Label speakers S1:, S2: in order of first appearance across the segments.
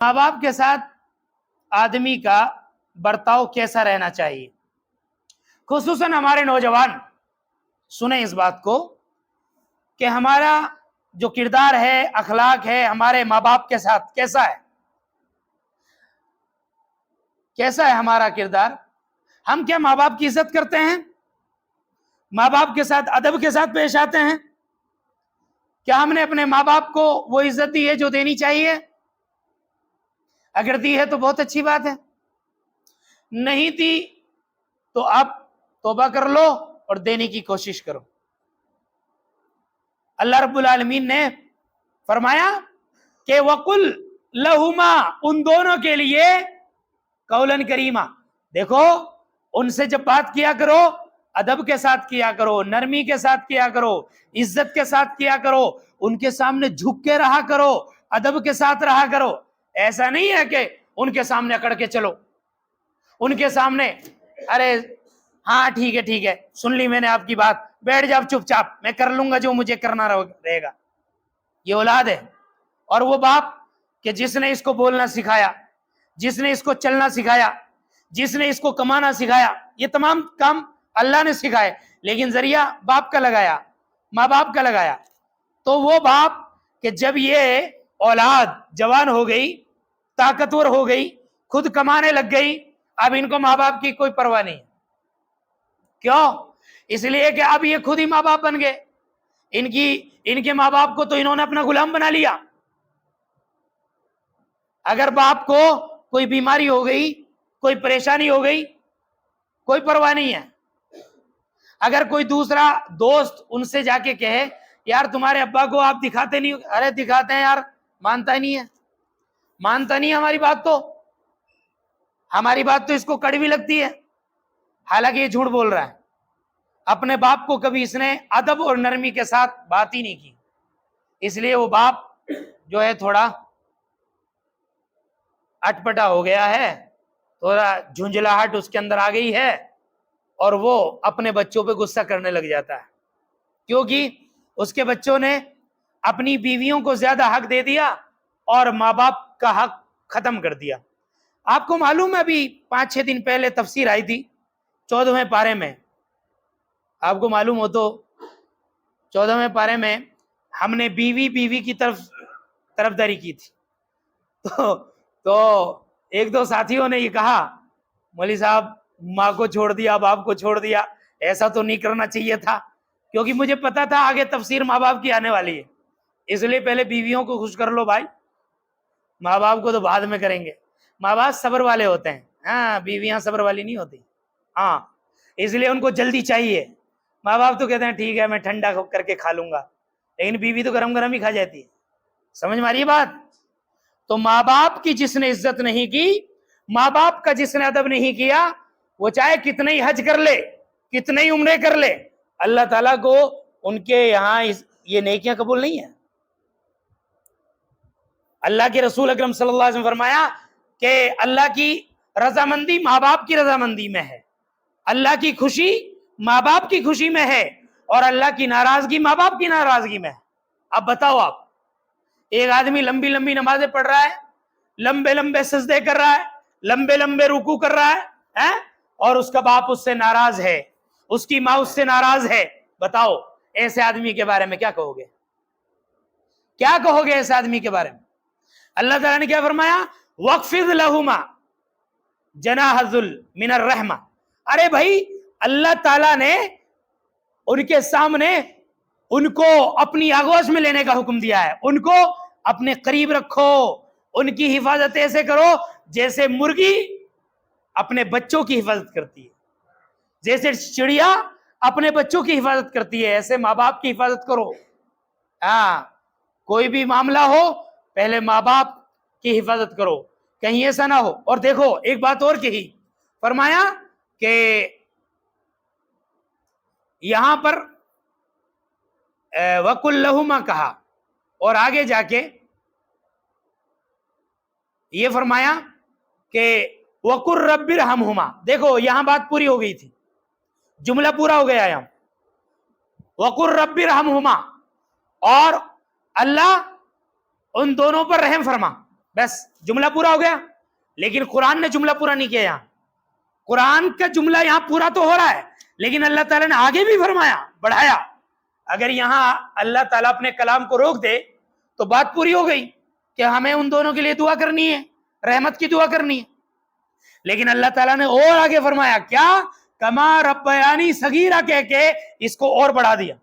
S1: ماں باپ کے ساتھ آدمی کا برتاؤ کیسا رہنا چاہیے؟ خصوصاً ہمارے نوجوان سنیں اس بات کو کہ ہمارا جو کردار ہے، اخلاق ہے، ہمارے ماں باپ کے ساتھ کیسا ہے؟ کیسا ہے ہمارا کردار؟ ہم کیا ماں باپ کی عزت کرتے ہیں؟ ماں باپ کے ساتھ ادب کے ساتھ پیش آتے ہیں؟ کیا ہم نے اپنے ماں باپ کو وہ عزت دی ہے جو دینی چاہیے؟ اگر دی ہے تو بہت اچھی بات ہے، نہیں دی تو آپ توبہ کر لو اور دینے کی کوشش کرو۔ اللہ رب العالمین نے فرمایا کہ وَقُلْ لَهُمَا، ان دونوں کے لیے قولاً کریما، دیکھو ان سے جب بات کیا کرو ادب کے ساتھ کیا کرو، نرمی کے ساتھ کیا کرو، عزت کے ساتھ کیا کرو، ان کے سامنے جھک کے رہا کرو، ادب کے ساتھ رہا کرو۔ ایسا نہیں ہے کہ ان کے سامنے اکڑ کے چلو، ان کے سامنے ارے ہاں ٹھیک ہے سن لی میں نے آپ کی بات، بیٹھ جاؤ چپ چاپ، میں کر لوں گا جو مجھے کرنا رہے گا۔ یہ اولاد ہے، اور وہ باپ کہ جس نے اس کو بولنا سکھایا، جس نے اس کو چلنا سکھایا، جس نے اس کو کمانا سکھایا، یہ تمام کام اللہ نے سکھائے، لیکن ذریعہ باپ کا لگایا، ماں باپ کا لگایا۔ تو وہ باپ کہ جب یہ اولاد جوان ہو گئی، طاقتور ہو گئی، خود کمانے لگ گئی، اب ان کو ماں باپ کی کوئی پرواہ نہیں۔ کیوں؟ اس لیے کہ اب یہ خود ہی ماں باپ بن گئے، ان کے ماں باپ کو تو انہوں نے اپنا غلام بنا لیا۔ اگر باپ کو کوئی بیماری ہو گئی، کوئی پریشانی ہو گئی، کوئی پرواہ نہیں ہے۔ اگر کوئی دوسرا دوست ان سے جا کے کہے یار تمہارے ابا کو آپ دکھاتے نہیں، ارے دکھاتے ہیں یار، مانتا ہی نہیں ہے، مانتا نہیں ہے ہماری بات، تو ہماری بات تو اس کو کڑوی لگتی ہے، حالانکہ یہ جھوٹ بول رہا ہے۔ اپنے باپ کو کبھی اس نے ادب اور نرمی کے ساتھ بات ہی نہیں کی، اس لیے وہ باپ جو ہے تھوڑا اٹپٹا ہو گیا ہے، تھوڑا جھنجھلاہٹ اس کے اندر آ گئی ہے، اور وہ اپنے بچوں پہ غصہ کرنے لگ جاتا ہے، کیونکہ اس کے بچوں نے اپنی بیویوں کو زیادہ حق دے دیا اور ماں باپ کا حق ختم کر دیا۔ آپ کو معلوم ہے ابھی 5-6 دن پہلے تفسیر آئی تھی 14ویں پارے میں، آپ کو معلوم ہو تو 14ویں پارے میں ہم نے بیوی کی طرفداری کی تھی، تو ایک دو ساتھیوں نے یہ کہا مولوی صاحب ماں کو چھوڑ دیا، باپ کو چھوڑ دیا، ایسا تو نہیں کرنا چاہیے تھا، کیونکہ مجھے پتا تھا آگے تفسیر ماں باپ کی آنے والی ہے، اس لیے پہلے بیویوں کو خوش کر لو بھائی، ماں باپ کو تو بعد میں کریں گے۔ ماں باپ صبر والے ہوتے ہیں، ہاں بیویاں صبر والی نہیں ہوتی، ہاں اس لیے ان کو جلدی چاہیے۔ ماں باپ تو کہتے ہیں ٹھیک ہے میں ٹھنڈا کر کے کھا لوں گا، لیکن بیوی تو گرم گرم ہی کھا جاتی ہے۔ سمجھ میں آ رہی ہے بات؟ تو ماں باپ کی جس نے عزت نہیں کی، ماں باپ کا جس نے ادب نہیں کیا، وہ چاہے کتنے ہی حج کر لے، کتنے ہی عمرے کر لے، اللہ تعالیٰ کو ان کے یہاں یہ نیکیاں قبول نہیں ہیں۔ اللہ کے رسول اکرم صلی اللہ علیہ وسلم فرمایا کہ اللہ کی رضامندی ماں باپ کی رضامندی میں ہے، اللہ کی خوشی ماں باپ کی خوشی میں ہے، اور اللہ کی ناراضگی ماں باپ کی ناراضگی میں ہے۔ اب بتاؤ آپ، ایک آدمی لمبی لمبی نمازیں پڑھ رہا ہے، لمبے لمبے سجدے کر رہا ہے، لمبے لمبے رکوع کر رہا ہے، اور اس کا باپ اس سے ناراض ہے، اس کی ماں اس سے ناراض ہے، بتاؤ ایسے آدمی کے بارے میں کیا کہو گے؟ کیا کہو گے ایسے آدمی کے بارے میں؟ اللہ تعالیٰ نے کیا فرمایا؟ وَاخْفِضْ لَهُمَا جَنَاحَ الذُّلِّ مِنَ الرَّحْمَةِ۔ ارے بھائی اللہ تعالیٰ نے ان کے سامنے ان کو اپنی آغوش میں لینے کا حکم دیا ہے، ان کو اپنے قریب رکھو، ان کی حفاظت ایسے کرو جیسے مرغی اپنے بچوں کی حفاظت کرتی ہے، جیسے چڑیا اپنے بچوں کی حفاظت کرتی ہے، ایسے ماں باپ کی حفاظت کرو۔ ہاں کوئی بھی معاملہ ہو پہلے ماں باپ کی حفاظت کرو، کہیں ایسا نہ ہو۔ اور دیکھو ایک بات اور کہی، فرمایا کہ یہاں پر وَقُلْ لَهُمَا کہا، اور آگے جا کے یہ فرمایا کہ وَقُلْ رَبِّ ارْحَمْهُمَا، دیکھو یہاں بات پوری ہو گئی تھی، جملہ پورا ہو گیا یہاں، وَقُلْ رَبِّ ارْحَمْهُمَا، اور اللہ ان دونوں پر رحم فرما، بس جملہ پورا ہو گیا. لیکن قرآن نے جملہ پورا نہیں کیا. یہاں قرآن کا جملہ یہاں پورا تو ہو رہا ہے, لیکن اللہ تعالیٰ نے آگے بھی فرمایا, بڑھایا. اگر یہاں اللہ تعالیٰ اپنے کلام کو روک دے تو بات پوری ہو گئی کہ ہمیں ان دونوں کے لیے دعا کرنی ہے, رحمت کی دعا کرنی ہے. لیکن اللہ تعالیٰ نے اور آگے فرمایا کیا, کما ربیانی صغیرہ کہہ کے اس کو اور بڑھا دیا.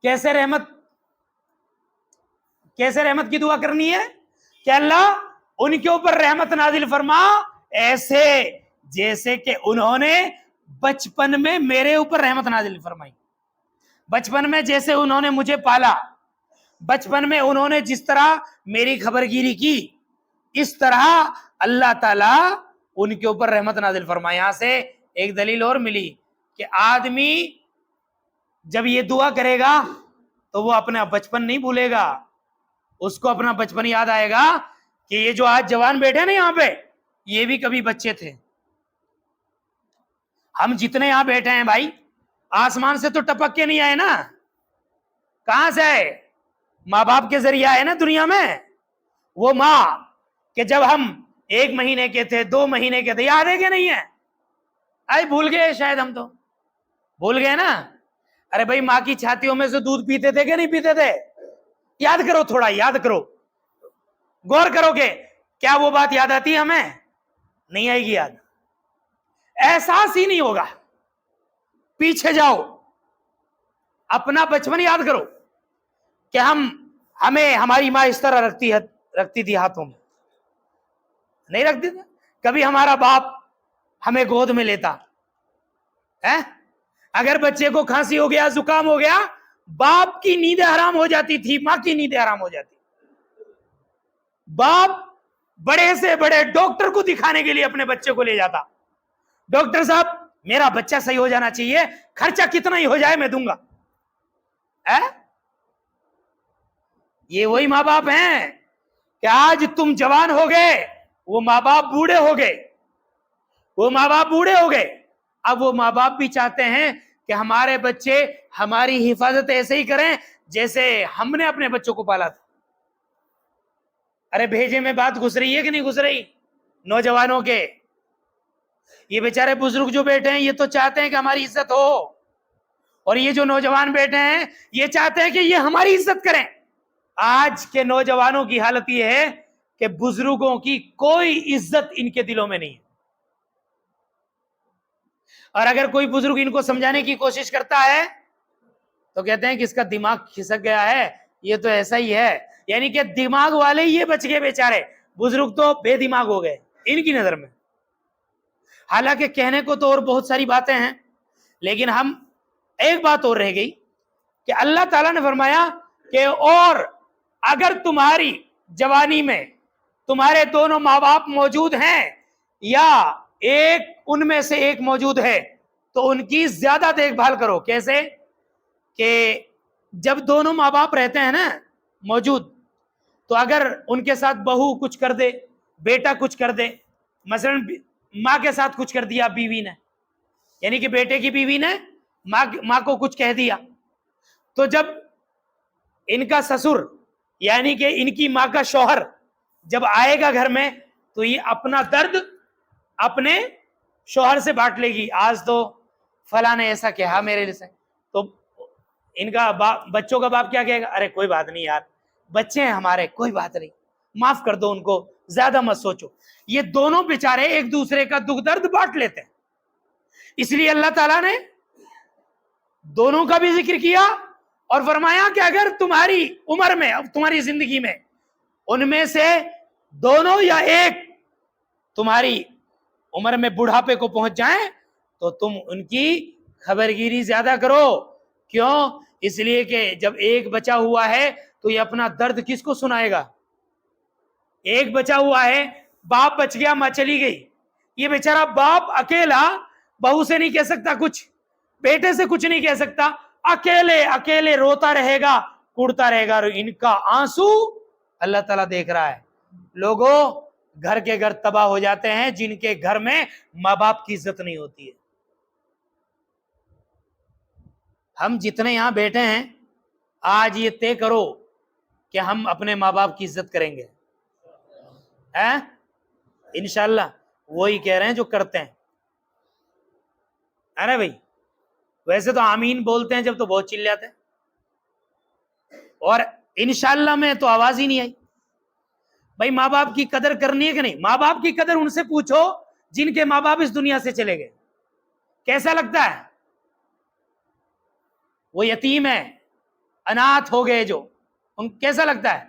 S1: کیسے رحمت کی دعا کرنی ہے کہ اللہ ان کے اوپر رحمت نازل فرما, ایسے جیسے کہ انہوں نے بچپن میں میرے اوپر رحمت نازل فرمائی. بچپن میں جیسے انہوں نے مجھے پالا, بچپن میں انہوں نے جس طرح میری خبرگیری کی, اس طرح اللہ تعالیٰ ان کے اوپر رحمت نازل فرمائے. یہاں سے ایک دلیل اور ملی کہ آدمی جب یہ دعا کرے گا تو وہ اپنا بچپن نہیں بھولے گا, اس کو اپنا بچپن یاد آئے گا کہ یہ جو آج جوان بیٹھے نا یہاں پہ, یہ بھی کبھی بچے تھے. ہم جتنے یہاں بیٹھے ہیں بھائی, آسمان سے تو ٹپک کے نہیں آئے نا, کہاں سے آئے؟ ماں باپ کے ذریعے آئے نا دنیا میں. وہ ماں کہ جب ہم 1 مہینے کے تھے, 2 مہینے کے تھے, یاد ہے کہ نہیں ہے؟ آئے بھول گئے شاید, ہم تو بھول گئے نا. ارے بھائی ماں کی چھاتیوں میں سے دودھ پیتے تھے کہ نہیں پیتے تھے؟ یاد کرو, تھوڑا یاد کرو, غور کرو کہ کیا وہ بات یاد آتی ہے ہمیں؟ نہیں آئے گی یاد, احساس ہی نہیں ہوگا. پیچھے جاؤ, اپنا بچپن یاد کرو کہ ہمیں ہماری ماں اس طرح رکھتی تھی ہاتھوں میں, نہیں رکھتی تھی. کبھی ہمارا باپ ہمیں گود میں لیتا ہے, اگر بچے کو کھانسی ہو گیا, زکام ہو گیا, باپ کی نیندیں حرام ہو جاتی تھی, ماں کی نیندیں حرام ہو جاتی. باپ بڑے سے بڑے ڈاکٹر کو دکھانے کے لیے اپنے بچے کو لے جاتا, ڈاکٹر صاحب میرا بچہ صحیح ہو جانا چاہیے, خرچہ کتنا ہی ہو جائے میں دوں گا. یہ وہی ماں باپ ہیں کہ آج تم جوان ہو گئے, وہ ماں باپ بوڑھے ہو گئے, وہ ماں باپ بوڑھے ہو گئے. اب وہ ماں باپ بھی چاہتے ہیں کہ ہمارے بچے ہماری حفاظت ایسے ہی کریں جیسے ہم نے اپنے بچوں کو پالا تھا. ارے بھیجے میں بات گھس رہی ہے کہ نہیں گھس رہی نوجوانوں کے؟ یہ بیچارے بزرگ جو بیٹھے ہیں یہ تو چاہتے ہیں کہ ہماری عزت ہو, اور یہ جو نوجوان بیٹھے ہیں یہ چاہتے ہیں کہ یہ ہماری عزت کریں. آج کے نوجوانوں کی حالت یہ ہے کہ بزرگوں کی کوئی عزت ان کے دلوں میں نہیں ہے, اور اگر کوئی بزرگ ان کو سمجھانے کی کوشش کرتا ہے تو کہتے ہیں کہ اس کا دماغ کھسک گیا ہے, یہ تو ایسا ہی ہے. یعنی کہ دماغ والے یہ بچ گئے بیچارے, بزرگ تو بے دماغ ہو گئے ان کی نظر میں. حالانکہ کہنے کو تو اور بہت ساری باتیں ہیں, لیکن ہم ایک بات اور رہ گئی کہ اللہ تعالیٰ نے فرمایا کہ اور اگر تمہاری جوانی میں تمہارے دونوں ماں باپ موجود ہیں یا ان میں سے ایک موجود ہے تو ان کی زیادہ دیکھ بھال کرو. کیسے کہ جب دونوں ماں باپ رہتے ہیں نا موجود, تو اگر ان کے ساتھ بہو کچھ کر دے, بیٹا کچھ کر دے, مثلا ماں کے ساتھ کچھ کر دیا بیوی نے, یعنی کہ بیٹے کی بیوی نے ماں کو کچھ کہہ دیا, تو جب ان کا سسر یعنی کہ ان کی ماں کا شوہر جب آئے گا گھر میں تو یہ اپنا درد اپنے شوہر سے بانٹ لے گی. آج تو فلاں نے ایسا کہا میرے سے, تو ان کا بچوں کا باپ کیا کہے گا, ارے کوئی بات نہیں یار, بچے ہیں ہمارے, کوئی بات نہیں, معاف کر دو ان کو, زیادہ مت سوچو. یہ دونوں بیچارے ایک دوسرے کا دکھ درد بانٹ لیتے ہیں. اس لیے اللہ تعالیٰ نے دونوں کا بھی ذکر کیا اور فرمایا کہ اگر تمہاری عمر میں, تمہاری زندگی میں ان میں سے دونوں یا ایک تمہاری عمر میں بڑھاپے کو پہنچ جائیں تو تم ان کی خبرگیری زیادہ کرو. کیوں؟ اس لیے کہ جب ایک بچا ہوا ہے تو یہ اپنا درد کس کو سنائے گا؟ ایک بچا ہوا ہے, باپ بچ گیا, ماں چلی گئی, یہ بیچارہ باپ اکیلا بہو سے نہیں کہہ سکتا کچھ, بیٹے سے کچھ نہیں کہہ سکتا, اکیلے روتا رہے گا, کوڑتا رہے گا, اور ان کا آنسو اللہ تعالیٰ دیکھ رہا ہے. لوگوں, گھر کے گھر تباہ ہو جاتے ہیں جن کے گھر میں ماں باپ کی عزت نہیں ہوتی ہے. ہم جتنے یہاں بیٹھے ہیں آج یہ طے کرو کہ ہم اپنے ماں باپ کی عزت کریں گے؟ انشاءاللہ وہی کہہ رہے ہیں جو کرتے ہیں، ہے نا بھائی؟ ویسے تو آمین بولتے ہیں جب تو بہت چلاتے ہیں، اور انشاءاللہ میں تو آواز ہی نہیں آئی۔ بھائی ماں باپ کی قدر کرنی ہے کہ نہیں؟ ماں باپ کی قدر ان سے پوچھو جن کے ماں باپ اس دنیا سے چلے گئے، کیسا لگتا ہے؟ وہ یتیم ہے، اناتھ ہو گئے جو، ان کیسا لگتا ہے؟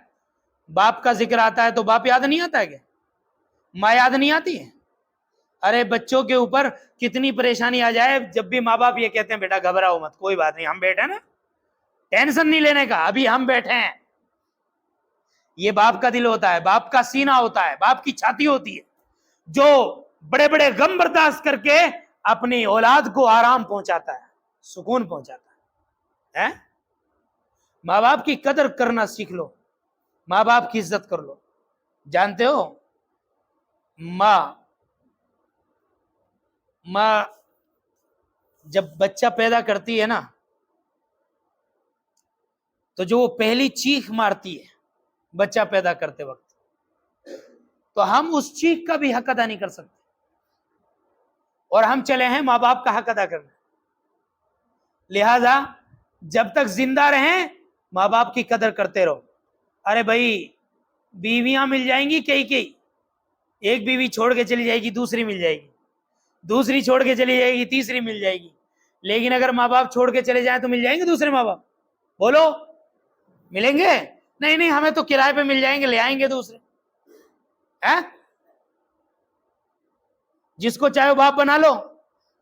S1: باپ کا ذکر آتا ہے تو باپ یاد نہیں آتا ہے کیا؟ ماں یاد نہیں آتی ہے؟ ارے بچوں کے اوپر کتنی پریشانی آ جائے، جب بھی ماں باپ یہ کہتے ہیں بیٹا گھبراؤ مت، کوئی بات نہیں، ہم بیٹھے نا، ٹینشن نہیں لینے کا، ابھی ہم بیٹھے ہیں۔ یہ باپ کا دل ہوتا ہے، باپ کا سینہ ہوتا ہے، باپ کی چھاتی ہوتی ہے، جو بڑے بڑے غم برداشت کر کے اپنی اولاد کو آرام پہنچاتا ہے، سکون پہنچاتا ہے۔ ماں باپ کی قدر کرنا سیکھ لو، ماں باپ کی عزت کر لو۔ جانتے ہو ماں جب بچہ پیدا کرتی ہے نا، تو جو وہ پہلی چیخ مارتی ہے بچہ پیدا کرتے وقت، تو ہم اس چیخ کا بھی حق ادا نہیں کر سکتے، اور ہم چلے ہیں ماں باپ کا حق ادا کرنے۔ لہذا جب تک زندہ رہیں ماں باپ کی قدر کرتے رہو۔ ارے بھائی بیویاں مل جائیں گی کئی، ایک بیوی چھوڑ کے چلی جائے گی، دوسری مل جائے گی، دوسری چھوڑ کے چلی جائے گی، تیسری مل جائے گی، لیکن اگر ماں باپ چھوڑ کے چلے جائیں تو مل جائیں گے دوسرے ماں باپ؟ بولو ملیں گے؟ نہیں، ہمیں تو کرائے پہ مل جائیں گے، لے آئیں گے دوسرے۔ جس کو چاہے باپ بنا لو،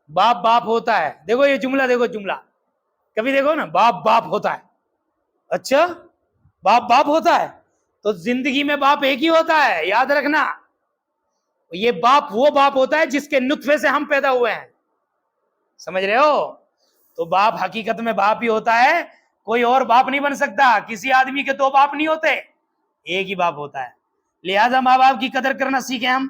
S1: باپ باپ ہوتا ہے۔ دیکھو یہ جملہ، دیکھو جملہ کبھی دیکھو نا، باپ باپ ہوتا ہے۔ اچھا باپ باپ ہوتا ہے تو زندگی میں باپ ایک ہی ہوتا ہے، یاد رکھنا۔ یہ باپ وہ باپ ہوتا ہے جس کے نطفے سے ہم پیدا ہوئے ہیں، سمجھ رہے ہو؟ تو باپ حقیقت میں باپ ہی ہوتا ہے، کوئی اور باپ نہیں بن سکتا۔ کسی آدمی کے دو باپ نہیں ہوتے، ایک ہی باپ ہوتا ہے۔ لہذا ماں باپ کی قدر کرنا سیکھیں ہم۔